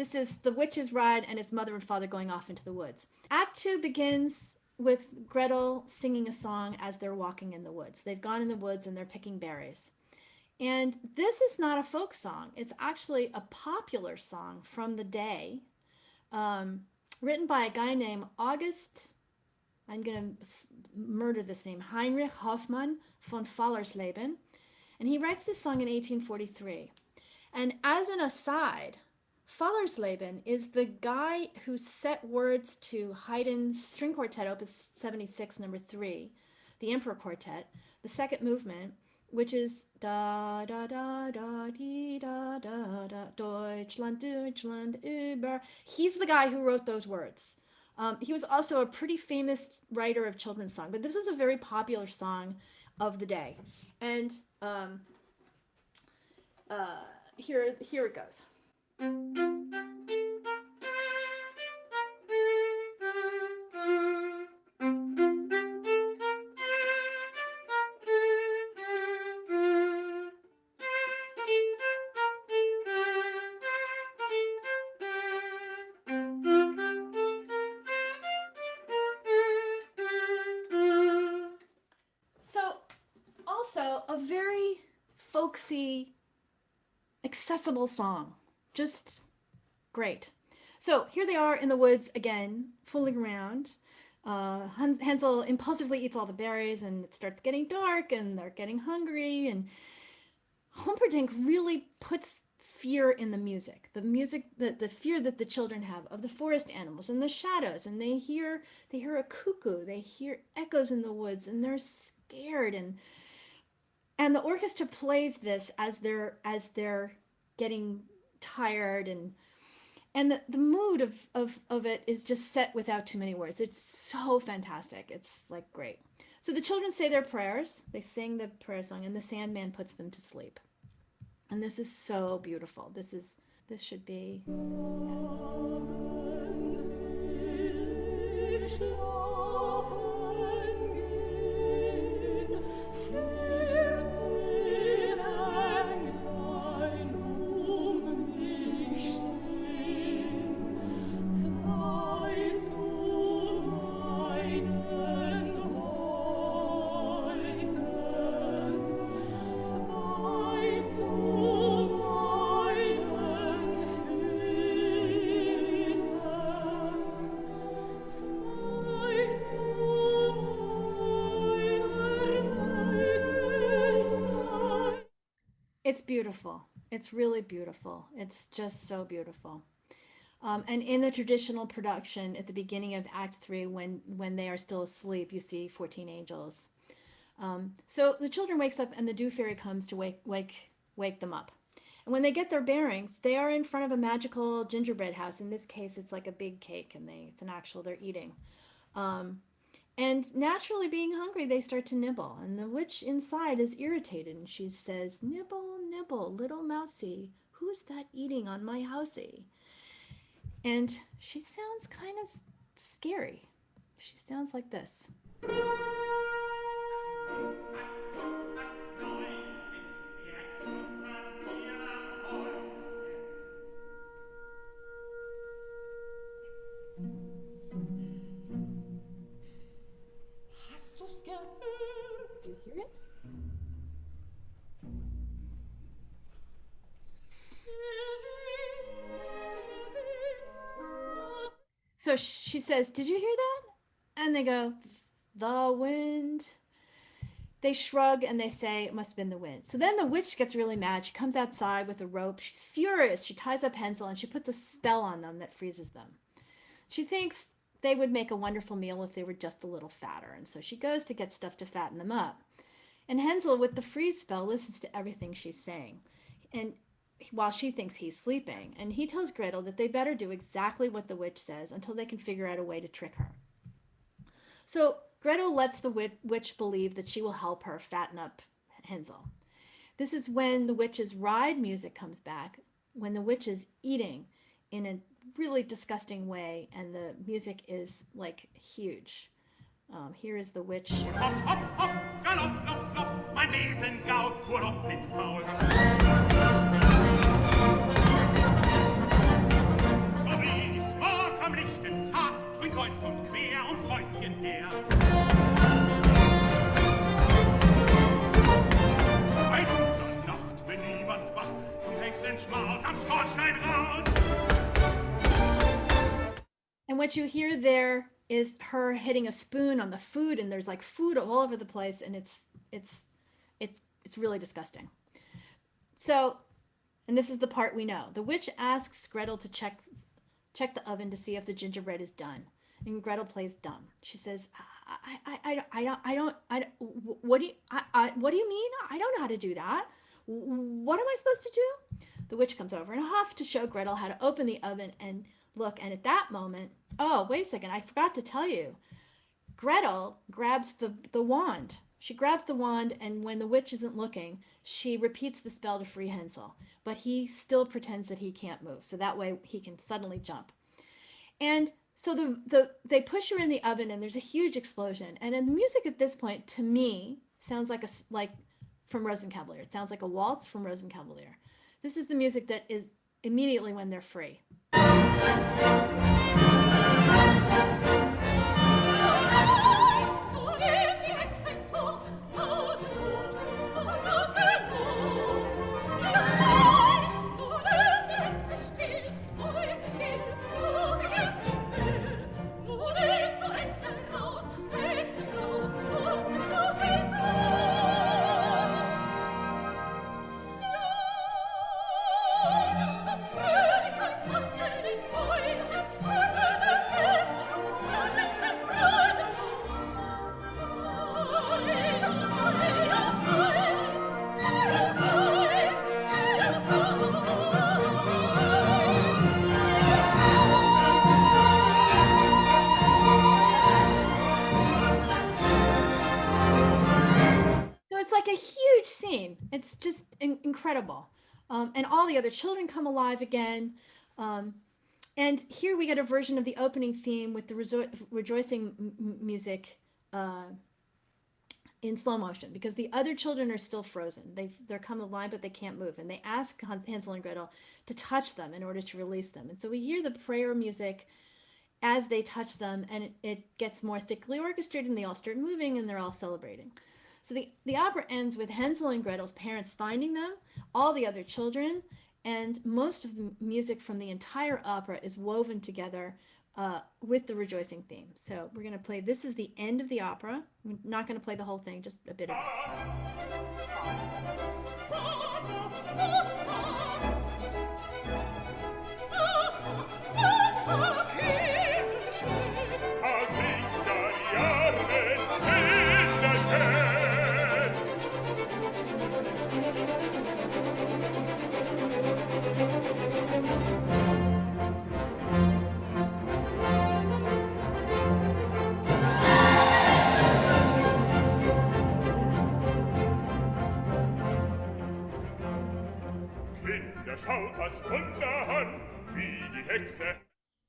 S1: This is the witch's ride and its mother and father going off into the woods. Act 2 begins with Gretel singing a song as they're walking in the woods. They've gone in the woods and they're picking berries. And this is not a folk song. It's actually a popular song from the day, written by a guy named August, I'm going to murder this name, Heinrich Hoffmann von Fallersleben. And he writes this song in 1843. And as an aside, Fallersleben is the guy who set words to Haydn's String Quartet, Opus 76, number 3, the Emperor Quartet, the second movement, which is da da da da dee da da da Deutschland, Deutschland über. He's the guy who wrote those words. He was also a pretty famous writer of children's song, but this was a very popular song of the day. And here it goes. So, also a very folksy, accessible song. Just great. So here they are in the woods again, fooling around. Hansel impulsively eats all the berries and it starts getting dark and they're getting hungry. And Humperdinck really puts fear in the music, the fear that the children have of the forest animals and the shadows. And they hear a cuckoo, they hear echoes in the woods and they're scared. And the orchestra plays this as they're getting tired, and the mood of it is just set without too many words. It's so fantastic. It's like great. So the children say their prayers, they sing the prayer song, and the Sandman puts them to sleep. And this is so beautiful. This should be, it's beautiful. It's really beautiful. It's just so beautiful. And in the traditional production at the beginning of Act 3, when they are still asleep, you see 14 angels. So the children wakes up and the Dew Fairy comes to wake them up. And when they get their bearings, they are in front of a magical gingerbread house. In this case, it's like a big cake, and they're eating. And naturally, being hungry, they start to nibble. And the witch inside is irritated, and she says, "Nibble, nibble, little mousie, who's that eating on my housie?" And she sounds kind of scary. She sounds like this. Do you hear it? So she says, "Did you hear that?" And they go, "The wind." They shrug and they say it must have been the wind. So then the witch gets really mad. She comes outside with a rope. She's furious. She ties up Hänsel and she puts a spell on them that freezes them. She thinks they would make a wonderful meal if they were just a little fatter. And so she goes to get stuff to fatten them up. And Hänsel, with the freeze spell, listens to everything she's saying. And while she thinks he's sleeping. And he tells Gretel that they better do exactly what the witch says until they can figure out a way to trick her. So Gretel lets the witch believe that she will help her fatten up Hänsel. This is when the witch's ride music comes back, when the witch is eating in a really disgusting way, and the music is like huge. Here is the witch.
S2: Hopp, hopp, hopp, galopp, lopp, lopp, mein Wesen Urlaub mit Faul. kreuz und quer ums Häuschen her. Bei dunkler Nacht, wenn niemand wacht, zum Hexenschmaus am Schornstein raus.
S1: And what you hear there is her hitting a spoon on the food, and there's like food all over the place, and it's really disgusting. So, and this is the part we know. The witch asks Gretel to check the oven to see if the gingerbread is done, and Gretel plays dumb. She says, what do you mean? I don't know how to do that. What am I supposed to do? The witch comes over in a huff to show Gretel how to open the oven and look. And at that moment, oh, wait a second, I forgot to tell you. Gretel grabs the wand. She grabs the wand, and when the witch isn't looking, she repeats the spell to free Hänsel. But he still pretends that he can't move, so that way he can suddenly jump. And so they push her in the oven, and there's a huge explosion. And the music at this point, to me, sounds like from Rosenkavalier. It sounds like a waltz from Rosenkavalier. This is the music that is immediately when they're free. Like a huge scene. It's just incredible. And all the other children come alive again. And here we get a version of the opening theme with the rejoicing music in slow motion, because the other children are still frozen. They're come alive, but they can't move. And they ask Hansel and Gretel to touch them in order to release them. And so we hear the prayer music as they touch them, and it gets more thickly orchestrated, and they all start moving, and they're all celebrating. So the opera ends with Hansel and Gretel's parents finding them, all the other children, and most of the music from the entire opera is woven together with the rejoicing theme. So we're going to play, this is the end of the opera. We're not going to play the whole thing, just a bit of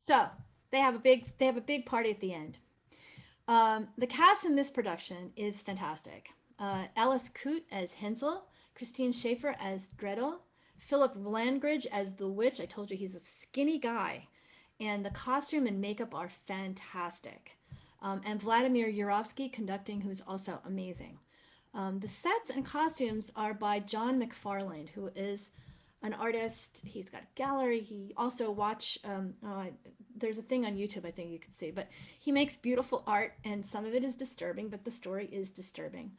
S1: So they have a big party at the end. The cast in this production is fantastic. Alice Coote as Hänsel, Christine Schaefer as Gretel, Philip Landgridge as the witch. I told you he's a skinny guy, and the costume and makeup are fantastic. And Vladimir Yurovsky conducting, who's also amazing. The sets and costumes are by John McFarlane, who is an artist. He's got a gallery. He also there's a thing on YouTube I think you can see, but he makes beautiful art, and some of it is disturbing, but the story is disturbing.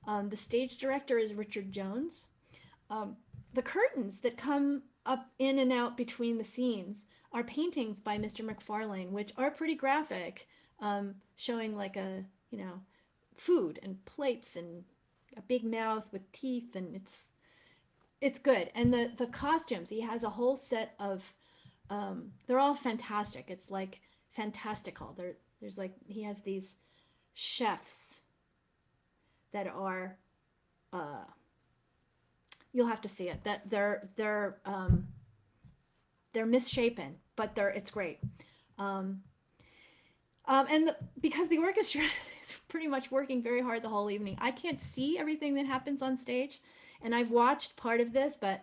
S1: The stage director is Richard Jones. The curtains that come up in and out between the scenes are paintings by Mr. McFarlane, which are pretty graphic, showing like food and plates and a big mouth with teeth, and it's good. And the costumes, he has a whole set of, they're all fantastic. It's like fantastical. There's like, he has these chefs that are, you'll have to see it, that they're misshapen, but it's great. Because the orchestra is pretty much working very hard the whole evening, I can't see everything that happens on stage, and I've watched part of this, but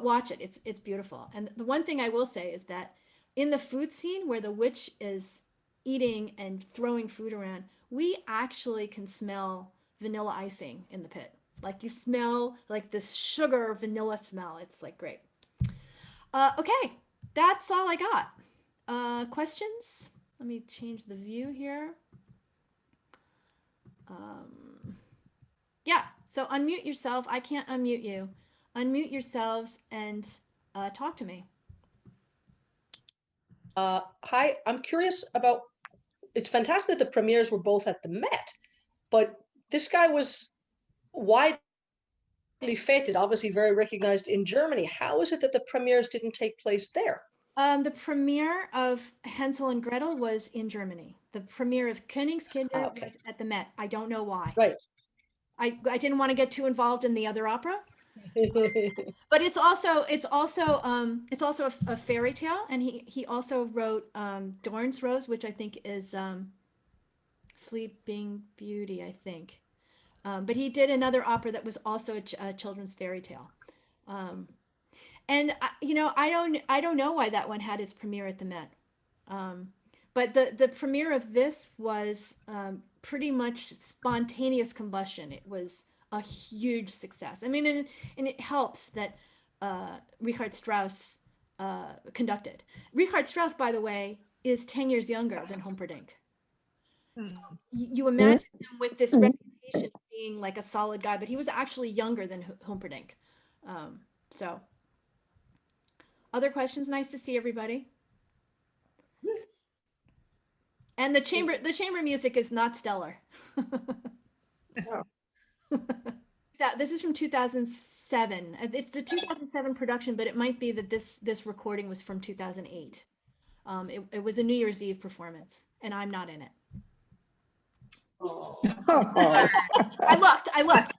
S1: watch it. It's beautiful. And the one thing I will say is that in the food scene where the witch is eating and throwing food around, we actually can smell vanilla icing in the pit. Like you smell like this sugar vanilla smell. It's like great. Okay, that's all I got. Questions? Let me change the view here. Yeah, so unmute yourself. I can't unmute you. Unmute yourselves and talk to me.
S3: Hi, I'm curious about, it's fantastic that the premieres were both at the Met, but this guy was widely feted, obviously very recognized in Germany. How is it that the premieres didn't take place there?
S1: The premiere of Hänsel and Gretel was in Germany. The premiere of Königskinder
S3: Okay.
S1: was at the Met. I don't know why.
S3: Right.
S1: I didn't want to get too involved in the other opera, but it's also a fairy tale, and he also wrote Dorn's Rose, which I think is Sleeping Beauty, I think. But he did another opera that was also a children's fairy tale. And I don't know why that one had its premiere at the Met. But the premiere of this was pretty much spontaneous combustion. It was a huge success. I mean, and it helps that Richard Strauss conducted. Richard Strauss, by the way, is 10 years younger than Humperdinck. So you imagine him with this reputation of being like a solid guy, but he was actually younger than Humperdinck. So, other questions? Nice to see everybody. And the chamber music is not stellar. This is from 2007. It's the 2007 production, but it might be that this recording was from 2008. It was a New Year's Eve performance, and I'm not in it.
S4: Oh.
S1: I looked.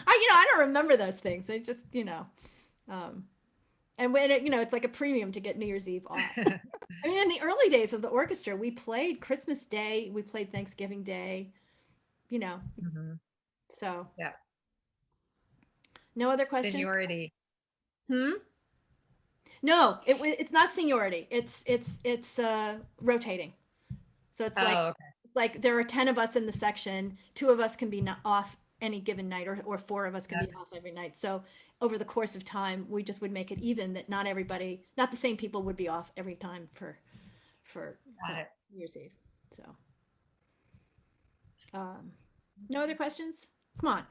S1: I don't remember those things. I just, and when it's like a premium to get New Year's Eve off. I mean, in the early days of the orchestra, we played Christmas Day, we played Thanksgiving Day, So
S4: Yeah.
S1: No other questions?
S4: Seniority.
S1: No, it's not seniority. It's rotating. So it's like there are 10 of us in the section. 2 of us can be off any given night, or 4 of us can be off every night. So over the course of time, we just would make it even that not the same people would be off every time for New Year's Eve. So no other questions? Come on.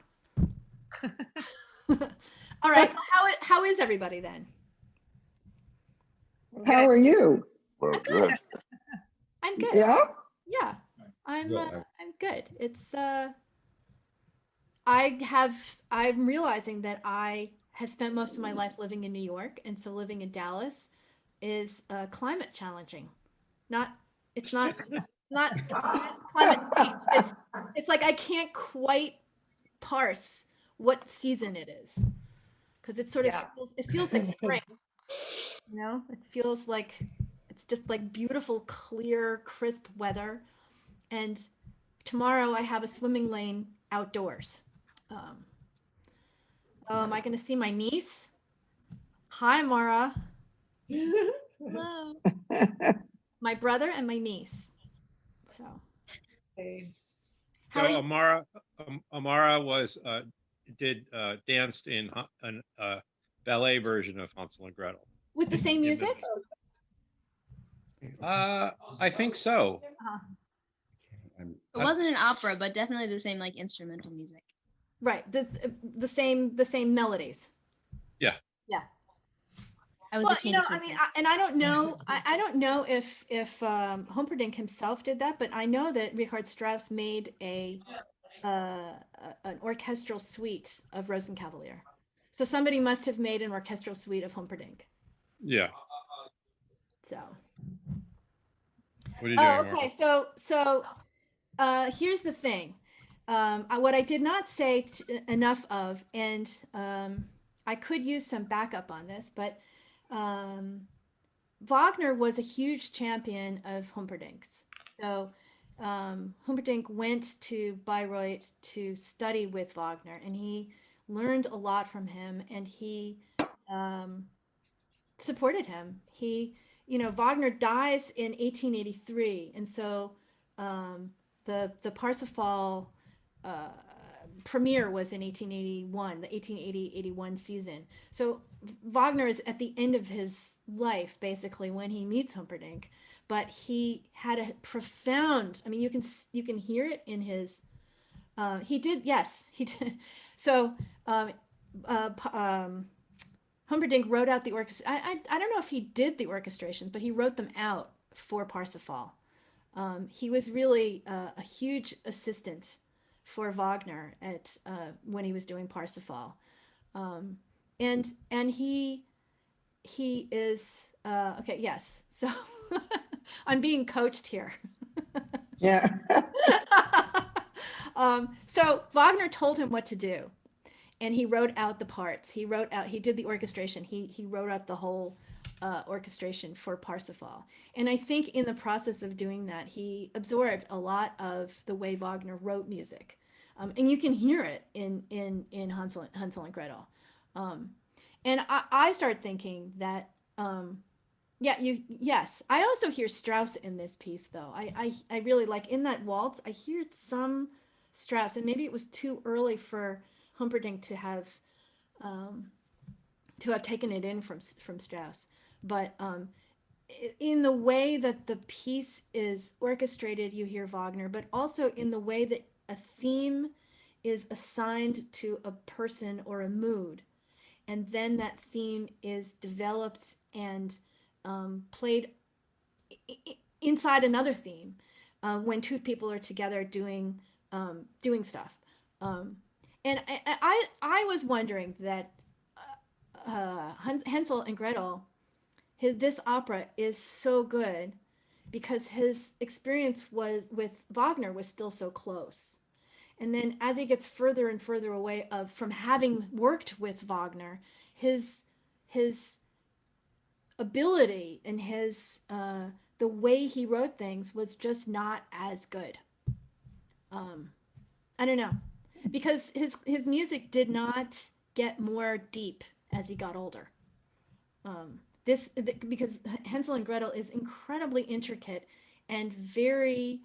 S1: All right. How is everybody then?
S5: How are you?
S2: Well, good.
S1: I'm good.
S5: Yeah?
S1: Yeah. I'm good. It's I'm realizing that I have spent most of my life living in New York, and so living in Dallas is climate challenging. It's not climate change. It's like I can't quite parse what season it is, because it sort of feels like spring. It feels like it's just like beautiful, clear, crisp weather. And tomorrow I have a swimming lane outdoors. Am I going to see my niece? Hi, Mara.
S6: Hello.
S1: My brother and my niece. So.
S7: So Amara was danced in a ballet version of Hansel and Gretel.
S1: With the same music?
S7: I think so.
S6: It wasn't an opera, but definitely the same like instrumental music.
S1: Right. The same melodies.
S7: Yeah.
S1: Yeah.
S6: I was
S1: I mean, I don't know. I don't know if Humperdinck himself did that, but I know that Richard Strauss made an orchestral suite of Rosenkavalier. So somebody must have made an orchestral suite of Humperdinck.
S7: Yeah.
S1: So.
S7: What are you doing?
S1: Okay. So here's the thing. What I did not say enough of, and I could use some backup on this, but Wagner was a huge champion of Humperdinck's. So Humperdinck went to Bayreuth to study with Wagner, and he learned a lot from him, and he supported him. Wagner dies in 1883, and so the Parsifal premiere was in 1881, the 1880-81 season. So Wagner is at the end of his life, basically, when he meets Humperdinck. But he had a profound. I mean, you can hear it in his. He did, yes, he did. So Humperdinck wrote out the orchestra. I don't know if he did the orchestrations, but he wrote them out for Parsifal. He was really a huge assistant for Wagner at when he was doing Parsifal, and he is okay. Yes, so I'm being coached here.
S4: Yeah.
S1: So Wagner told him what to do, and he wrote out the parts. He did the orchestration. He wrote out the whole orchestration for Parsifal. And I think in the process of doing that, he absorbed a lot of the way Wagner wrote music. And you can hear it in Hansel and Gretel. And I start thinking that, yes. I also hear Strauss in this piece, though. I really like, in that waltz, I hear some Strauss, and maybe it was too early for Humperdinck to have taken it in from Strauss. But in the way that the piece is orchestrated, you hear Wagner, but also in the way that a theme is assigned to a person or a mood, and then that theme is developed and played inside another theme when two people are together doing stuff. And I was wondering that Hänsel and Gretel, this opera is so good because his experience was with Wagner was still so close. And then as he gets further and further away from having worked with Wagner, his ability and the way he wrote things was just not as good. I don't know, because his music did not get more deep as he got older. Because Hänsel and Gretel is incredibly intricate and very,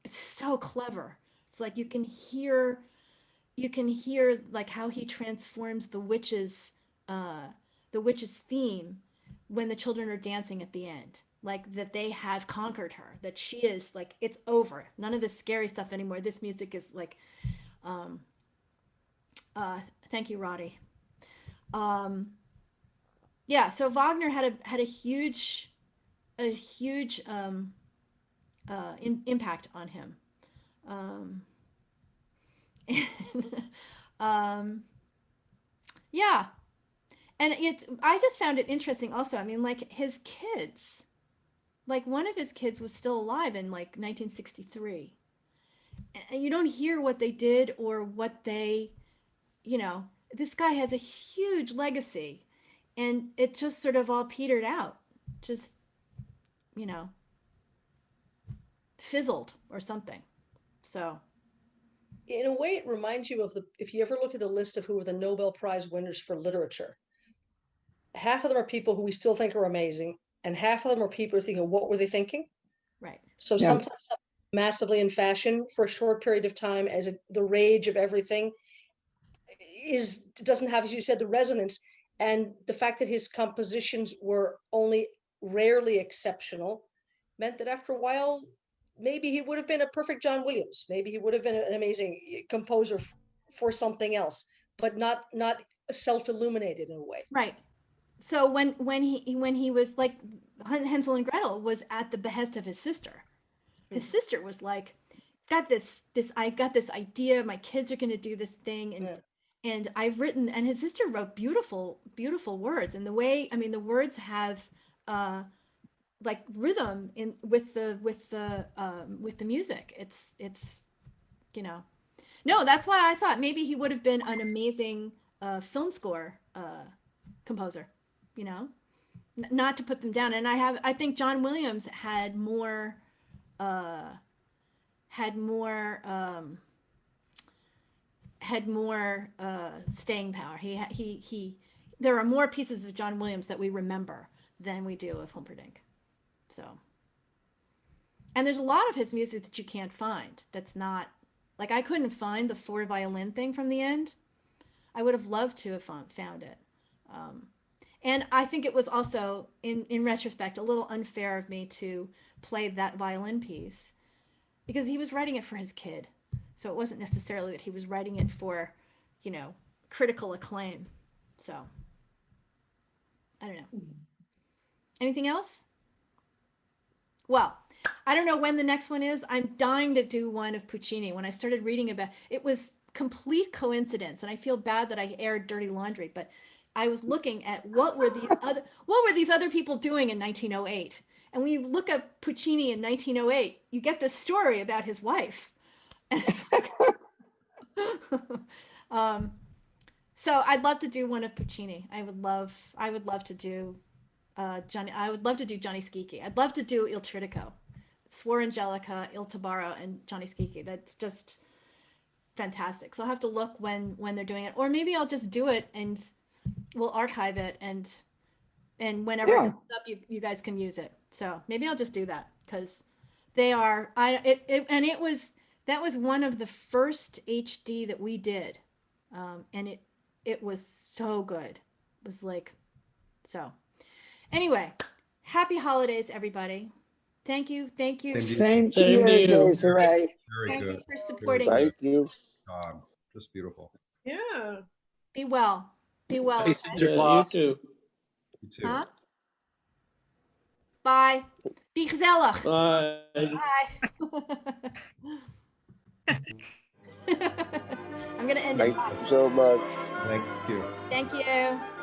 S1: it's so clever. It's like you can hear like how he transforms the witch's theme when the children are dancing at the end, like that they have conquered her, that she is like, it's over, none of this scary stuff anymore. This music is like, thank you, Roddy. Yeah, so Wagner had a huge impact on him. Yeah, and I just found it interesting also. I mean, like his kids, like one of his kids was still alive in like 1963, and you don't hear what they did or what they, this guy has a huge legacy, and it just sort of all petered out, just, fizzled or something. So
S3: in a way, it reminds you of if you ever look at the list of who were the Nobel Prize winners for literature, half of them are people who we still think are amazing, and half of them are people who are thinking, what were they thinking?
S1: Right.
S3: So sometimes massively in fashion for a short period of time as the rage of everything doesn't have, as you said, the resonance. And the fact that his compositions were only rarely exceptional meant that after a while, maybe he would have been a perfect John Williams. Maybe he would have been an amazing composer for something else, but not self-illuminated in a way.
S1: Right. So when he was like, Hänsel and Gretel was at the behest of his sister. His sister was like, I got this idea, my kids are going to do this thing, and I've written, and his sister wrote beautiful words, and the way, I mean, the words have like rhythm with the music. It's no, that's why I thought maybe he would have been an amazing film score composer, not to put them down. And I think John Williams had more staying power. He there are more pieces of John Williams that we remember than we do of Humperdinck. So, and there's a lot of his music that you can't find. That's not, like, I couldn't find the 4 violin thing from the end. I would have loved to have found it. And I think it was also, in retrospect, a little unfair of me to play that violin piece because he was writing it for his kid. So it wasn't necessarily that he was writing it for, you know, critical acclaim. So, I don't know. Anything else? Well, I don't know when the next one is. I'm dying to do one of Puccini. When I started reading about it, was complete coincidence, and I feel bad that I aired dirty laundry, but I was looking at what were these other people doing in 1908. And when you look at Puccini in 1908, you get this story about his wife. And it's like, so I'd love to do one of Puccini. I would love to do Johnny. I would love to do Johnny Schicchi. I'd love to do Il Tridico, Suor Angelica, Il Tabarro, and Johnny Schicchi. That's just fantastic. So I'll have to look when they're doing it, or maybe I'll just do it and we'll archive it, and whenever it comes up, you guys can use it. So maybe I'll just do that because they are. That was one of the first HD that we did, and it was so good. It was like so. Anyway, happy holidays, everybody. Thank you.
S4: Same to you, Desiree.
S1: Thank you for supporting
S4: Thank you.
S5: Just beautiful.
S8: Yeah.
S1: Be well. Be well.
S7: Hey,
S1: Okay?
S7: Sinterklaas.
S9: You too.
S5: You too.
S1: Huh? Bye. Be gezellig.
S9: Bye.
S1: Bye. I'm going to end it.
S4: Thank you so much.
S5: Thank you.
S1: Thank you.